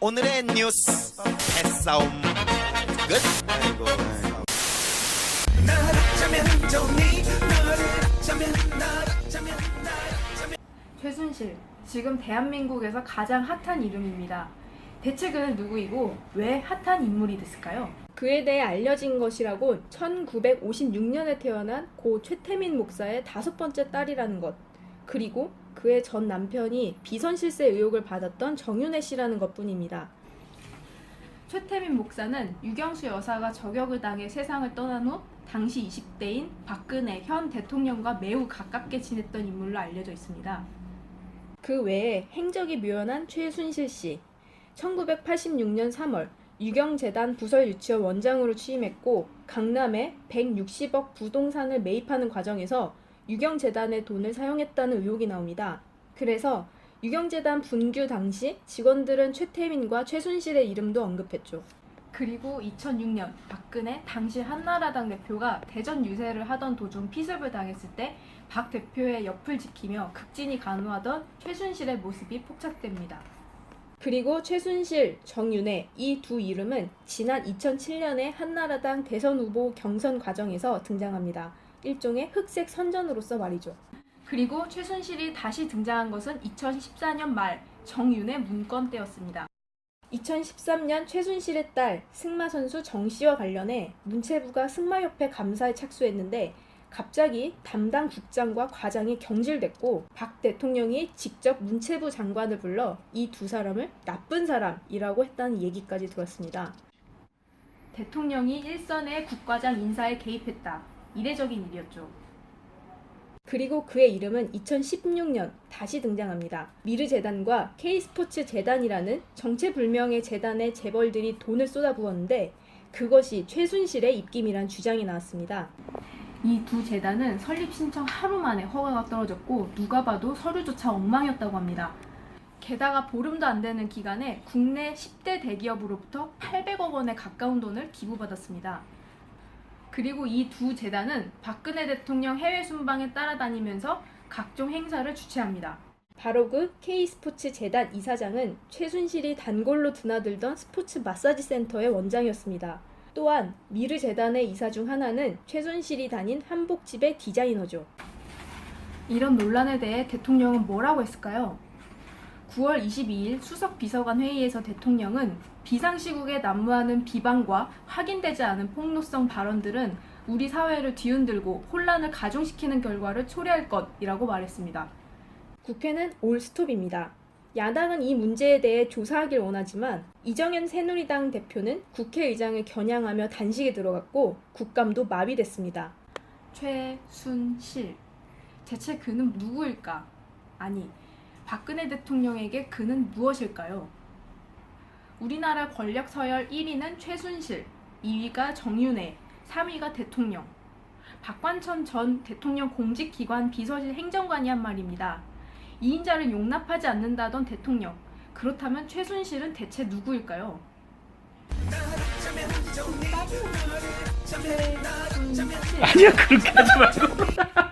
오늘의 뉴스 패싸움 끝. 아이고. 최순실, 지금 대한민국에서 가장 핫한 이름입니다. 대체 그는 누구이고 왜 핫한 인물이 됐을까요? 그에 대해 알려진 것이라고 1956년에 태어난 고 최태민 목사의 5번째 딸이라는 것, 그리고 그의 전 남편이 비선실세 의혹을 받았던 정윤회 씨라는 것뿐입니다. 최태민 목사는 유경수 여사가 저격을 당해 세상을 떠난 후 당시 20대인 박근혜 현 대통령과 매우 가깝게 지냈던 인물로 알려져 있습니다. 그 외에 행적이 묘연한 최순실 씨, 1986년 3월 유경재단 부설 유치원 원장으로 취임했고 강남에 160억 부동산을 매입하는 과정에서 유경재단의 돈을 사용했다는 의혹이 나옵니다. 그래서 유경재단 분규 당시 직원들은 최태민과 최순실의 이름도 언급했죠. 그리고 2006년 박근혜 당시 한나라당 대표가 대전 유세를 하던 도중 피습을 당했을 때 박 대표의 옆을 지키며 극진히 간호하던 최순실의 모습이 포착됩니다. 그리고 최순실, 정윤회 이 두 이름은 지난 2007년에 한나라당 대선 후보 경선 과정에서 등장합니다. 일종의 흑색 선전으로서 말이죠. 그리고 최순실이 다시 등장한 것은 2014년 말 정윤회 문건 때였습니다. 2013년 최순실의 딸 승마 선수 정 씨와 관련해 문체부가 승마협회 감사에 착수했는데 갑자기 담당 국장과 과장이 경질됐고 박 대통령이 직접 문체부 장관을 불러 이 두 사람을 나쁜 사람이라고 했다는 얘기까지 들었습니다. 대통령이 일선의 국과장 인사에 개입했다. 이례적인 일이었죠. 그리고 그의 이름은 2016년 다시 등장합니다. 미르재단과 K스포츠재단이라는 정체불명의 재단의 재벌들이 돈을 쏟아부었는데 그것이 최순실의 입김이란 주장이 나왔습니다. 이 두 재단은 설립 신청 하루 만에 허가가 떨어졌고 누가 봐도 서류조차 엉망이었다고 합니다. 게다가 보름도 안 되는 기간에 국내 10대 대기업으로부터 800억 원에 가까운 돈을 기부받았습니다. 그리고 이 두 재단은 박근혜 대통령 해외 순방에 따라다니면서 각종 행사를 주최합니다. 바로 그 K스포츠재단 이사장은 최순실이 단골로 드나들던 스포츠 마사지 센터의 원장이었습니다. 또한 미르재단의 이사 중 하나는 최순실이 다닌 한복집의 디자이너죠. 이런 논란에 대해 대통령은 뭐라고 했을까요? 9월 22일 수석 비서관 회의에서 대통령은 비상시국에 난무하는 비방과 확인되지 않은 폭로성 발언들은 우리 사회를 뒤흔들고 혼란을 가중시키는 결과를 초래할 것이라고 말했습니다. 국회는 올 스톱입니다. 야당은 이 문제에 대해 조사하길 원하지만 이정현 새누리당 대표는 국회의장을 겨냥하며 단식에 들어갔고 국감도 마비됐습니다. 최순실. 대체 그는 누구일까? 아니, 박근혜 대통령에게 그는 무엇일까요? 우리나라 권력 서열 1위는 최순실, 2위가 정윤회, 3위가 대통령. 박관천 전 대통령 공직기관 비서실 행정관이 한 말입니다. 2인자를 용납하지 않는다던 대통령. 그렇다면 최순실은 대체 누구일까요? 아니야, 그렇게 하지 말고.